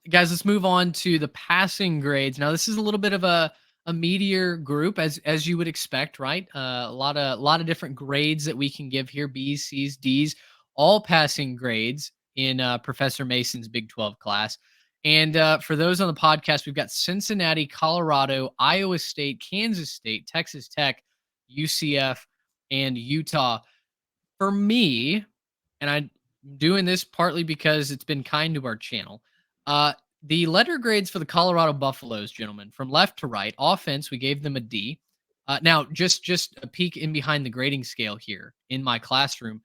guys, let's move on to the passing grades. Now, this is a little bit of a meteor group, as you would expect, right? A lot of different grades that we can give here: B's, C's, D's, all passing grades in Professor Mason's Big 12 class. And for those on the podcast, we've got Cincinnati, Colorado, Iowa State, Kansas State, Texas Tech, UCF, and Utah. For me, and I'm doing this partly because it's been kind to our channel. Uh, the letter grades for the Colorado Buffaloes, gentlemen, from left to right. Offense, we gave them a D. Now, just a peek in behind the grading scale here in my classroom.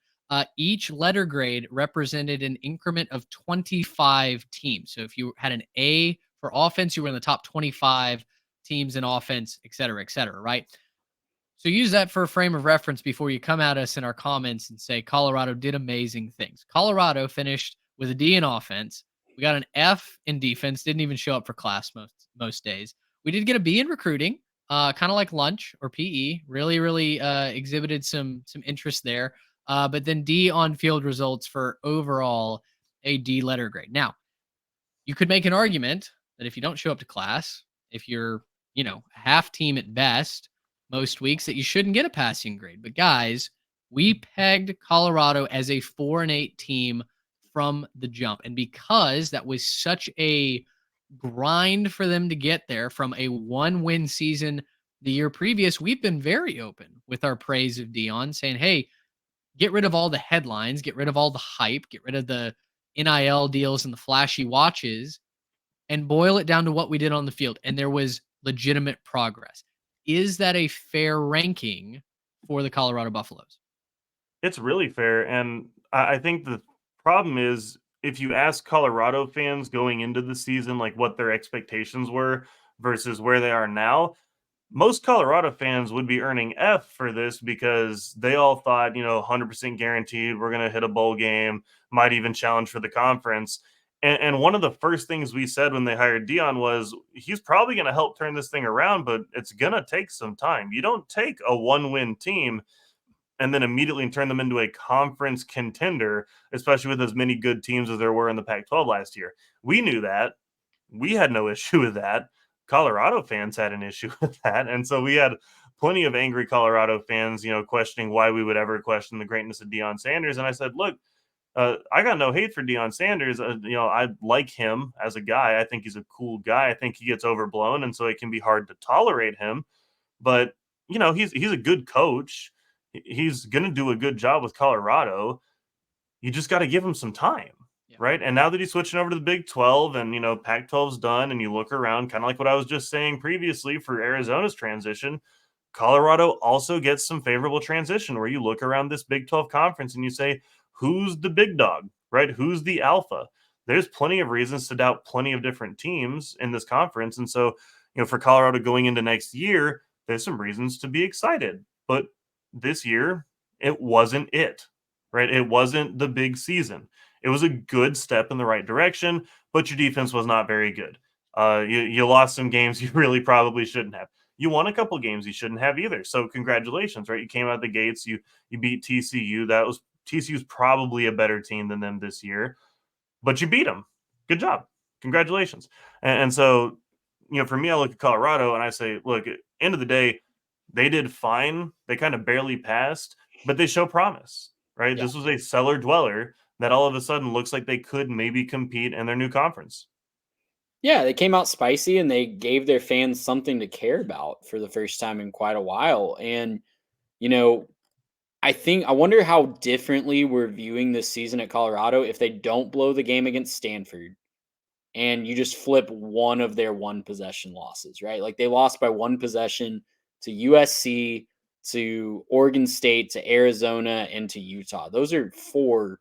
Each letter grade represented an increment of 25 teams. So if you had an A for offense, you were in the top 25 teams in offense, et cetera, right? So use that for a frame of reference before you come at us in our comments and say Colorado did amazing things. Colorado finished with a D in offense. We got an F in defense. Didn't even show up for class most days. We did get a B in recruiting, kind of like lunch or PE. Really exhibited some interest there. But then D on field results for overall a D letter grade. Now you could make an argument that if you don't show up to class, if you're half team at best most weeks, that you shouldn't get a passing grade. But guys, we pegged Colorado as a 4-8 team from the jump. And because that was such a grind for them to get there from a 1-win season the year previous, we've been very open with our praise of Dion, saying, hey, get rid of all the headlines, get rid of all the hype, get rid of the NIL deals and the flashy watches, and boil it down to what we did on the field. And there was legitimate progress. Is that a fair ranking for the Colorado Buffaloes? It's really fair, and I think the problem is if you ask Colorado fans going into the season, like, what their expectations were versus where they are now, most Colorado fans would be earning F for this because they all thought, 100% guaranteed we're going to hit a bowl game, might even challenge for the conference. And one of the first things we said when they hired Dion was he's probably going to help turn this thing around, but it's going to take some time. You don't take a 1-win team and then immediately turn them into a conference contender, especially with as many good teams as there were in the Pac 12 last year. We knew that. We had no issue with that. Colorado fans had an issue with that. And so we had plenty of angry Colorado fans, questioning why we would ever question the greatness of Deion Sanders. And I said, look, I got no hate for Deion Sanders. I like him as a guy. I think he's a cool guy. I think he gets overblown, and so it can be hard to tolerate him. But he's a good coach. He's going to do a good job with Colorado. You just got to give him some time, Yeah. right? And now that he's switching over to the Big 12 and, Pac 12's done, and you look around, kind of like what I was just saying previously for Arizona's transition, Colorado also gets some favorable transition where you look around this Big 12 conference and you say, who's the big dog, right? Who's the alpha? There's plenty of reasons to doubt plenty of different teams in this conference. And so, for Colorado going into next year, there's some reasons to be excited. But this year, it wasn't it, right? It wasn't the big season. It was a good step in the right direction, but your defense was not very good. You lost some games you really probably shouldn't have. You won a couple games you shouldn't have either. So congratulations, right? You came out the gates. You beat TCU. TCU's probably a better team than them this year, but you beat them. Good job. Congratulations. And so, for me, I look at Colorado and I say, look, at the end of the day, they did fine. They kind of barely passed, but they show promise, right? Yeah. This was a cellar dweller that all of a sudden looks like they could maybe compete in their new conference. Yeah, they came out spicy and they gave their fans something to care about for the first time in quite a while. And, you know, I wonder how differently we're viewing this season at Colorado if they don't blow the game against Stanford and you just flip one of their one possession losses, right? Like they lost by one possession to USC, to Oregon State, to Arizona, and to Utah. Those are four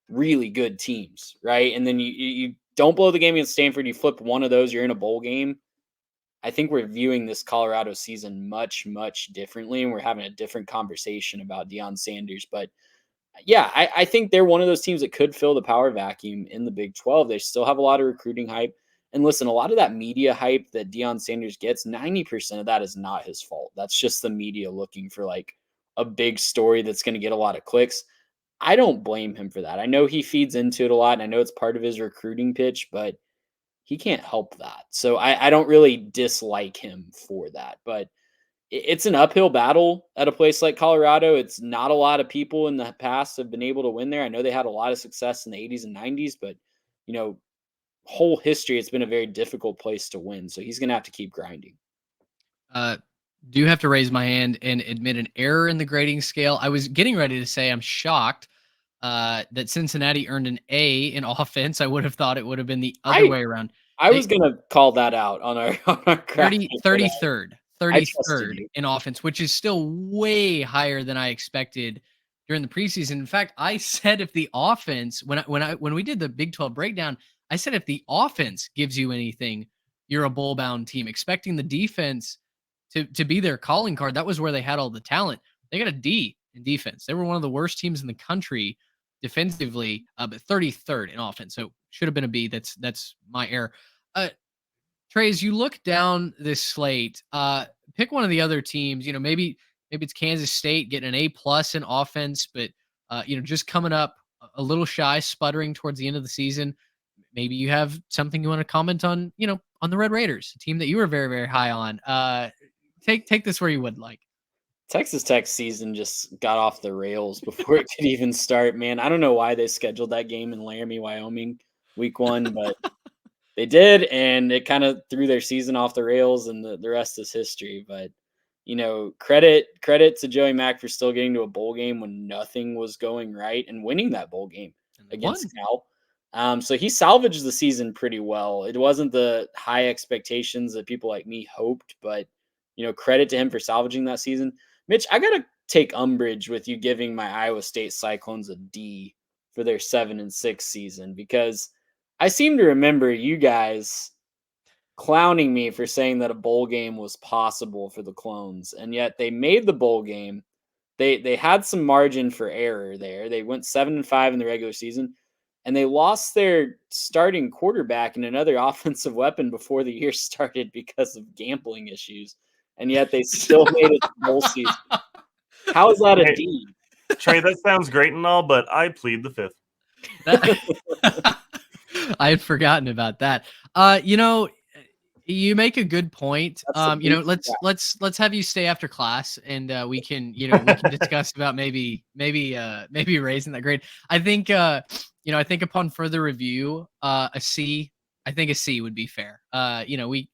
really good teams, right? And then you don't blow the game against Stanford, you flip one of those, you're in a bowl game. I think we're viewing this Colorado season much, much differently, and we're having a different conversation about Deion Sanders. But yeah, I think they're one of those teams that could fill the power vacuum in the Big 12. They still have a lot of recruiting hype. And listen, a lot of that media hype that Deion Sanders gets, 90% of that is not his fault. That's just the media looking for like a big story that's going to get a lot of clicks. I don't blame him for that. I know he feeds into it a lot, and I know it's part of his recruiting pitch, but he can't help that. So I don't really dislike him for that. But it's an uphill battle at a place like Colorado. It's not a lot of people in the past have been able to win there. I know they had a lot of success in the 80s and 90s, but you know, whole history, it's been a very difficult place to win. So he's going to have to keep grinding. Uh, do have to raise my hand and admit an error in the grading scale. I was getting ready to say I'm shocked that Cincinnati earned an A in offense. I would have thought it would have been the other way around. I was going to call that out on our 33rd I trusted you. in offense, which is still way higher than I expected during the preseason. In fact, I said if the offense when we did the Big 12 breakdown, I said if the offense gives you anything, you're a bowl bound team. Expecting the defense to be their calling card. That was where they had all the talent. They got a D in defense. They were one of the worst teams in the country defensively, but 33rd in offense. So should have been a B. That's my error. Trey, as you look down this slate, pick one of the other teams. Maybe it's Kansas State getting an A+ in offense, but just coming up a little shy, sputtering towards the end of the season. Maybe you have something you want to comment on, on the Red Raiders, a team that you were very, very high on. Take this where you would like. Texas Tech season just got off the rails before it could even start, man. I don't know why they scheduled that game in Laramie, Wyoming, week 1, but they did, and it kind of threw their season off the rails, and the rest is history. But, credit to Joey Mack for still getting to a bowl game when nothing was going right and winning that bowl game against Cal. So he salvaged the season pretty well. It wasn't the high expectations that people like me hoped, but, credit to him for salvaging that season. Mitch, I got to take umbrage with you giving my Iowa State Cyclones a D for their 7-6 season, because I seem to remember you guys clowning me for saying that a bowl game was possible for the Clones, and yet they made the bowl game. They had some margin for error there. They went 7-5 in the regular season, and they lost their starting quarterback and another offensive weapon before the year started because of gambling issues, and yet they still made it to bowl season. How is that a D? Trey, that sounds great and all, but I plead the fifth. I had forgotten about that. You make a good point. Let's have you stay after class, and we can discuss about maybe raising that grade. I think upon further review, a C. I think a C would be fair. We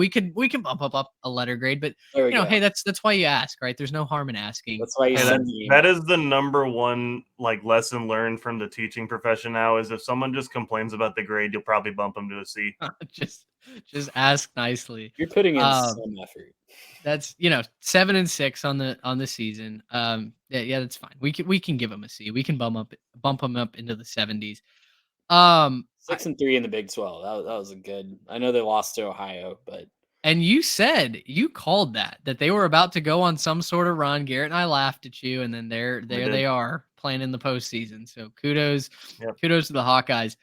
can bump up a letter grade, but hey, that's why you ask, right? There's no harm in asking. That's why that is the number one lesson learned from the teaching profession now is if someone just complains about the grade, you'll probably bump them to a C. just ask nicely. You're putting in some effort. That's 7-6 on the season. Yeah, that's fine. We can give them a C. We can bump them up into the 70s. 6-3 in the Big 12. That was a good. I know they lost to Ohio, but and you called that they were about to go on some sort of run. Garrett and I laughed at you, and then there they are playing in the postseason. So kudos to the Hawkeyes.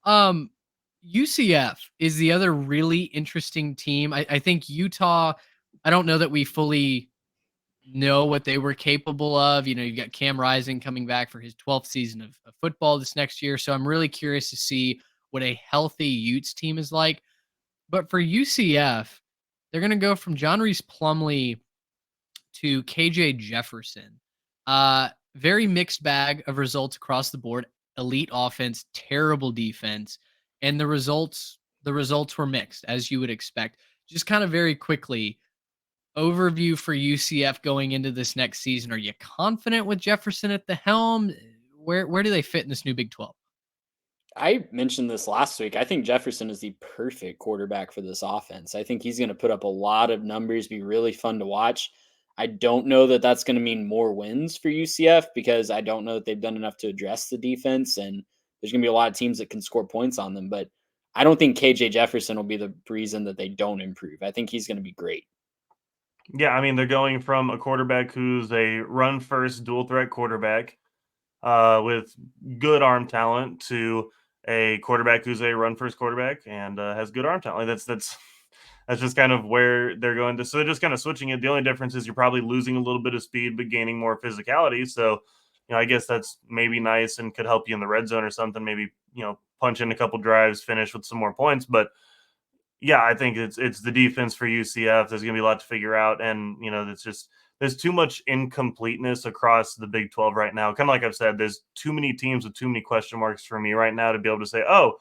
UCF is the other really interesting team. I think Utah. I don't know that we fully know what they were capable of. You got Cam Rising coming back for his 12th season of football this next year. So I'm really curious to see what a healthy Utes team is like. But for UCF, they're going to go from John Reese Plumlee to KJ Jefferson. Very mixed bag of results across the board. Elite offense, terrible defense. And the results were mixed, as you would expect. Just kind of very quickly, overview for UCF going into this next season. Are you confident with Jefferson at the helm? Where do they fit in this new Big 12? I mentioned this last week. I think Jefferson is the perfect quarterback for this offense. I think he's going to put up a lot of numbers, be really fun to watch. I don't know that that's going to mean more wins for UCF because I don't know that they've done enough to address the defense, and there's going to be a lot of teams that can score points on them. But I don't think KJ Jefferson will be the reason that they don't improve. I think he's going to be great. Yeah, I mean, they're going from a quarterback who's a run-first dual-threat quarterback with good arm talent to a quarterback who's a run-first quarterback and has good arm talent. That's just kind of where they're going to. So they're just kind of switching it. The only difference is you're probably losing a little bit of speed but gaining more physicality. So, I guess that's maybe nice and could help you in the red zone or something. Maybe, punch in a couple drives, finish with some more points. But yeah, I think it's the defense for UCF. There's going to be a lot to figure out, and it's just there's too much incompleteness across the Big 12 right now. Kind of like I've said, there's too many teams with too many question marks for me right now to be able to say, oh,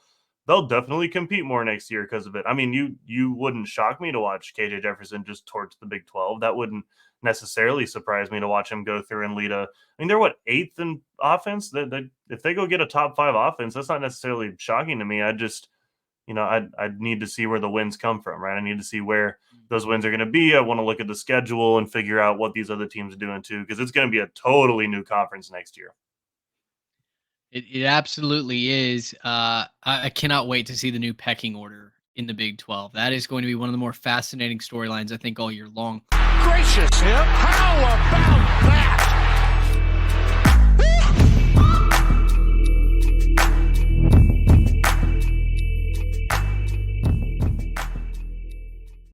they'll definitely compete more next year because of it. I mean, you wouldn't shock me to watch KJ Jefferson just torch the Big 12. That wouldn't necessarily surprise me to watch him go through and lead I mean, they're what, 8th in offense? If they go get a top 5 offense, that's not necessarily shocking to me. I'd need to see where the wins come from, right? I need to see where those wins are going to be. I want to look at the schedule and figure out what these other teams are doing too, because it's going to be a totally new conference next year. It absolutely is. I cannot wait to see the new pecking order in the Big 12. That is going to be one of the more fascinating storylines, I think, all year long. Gracious, how about that?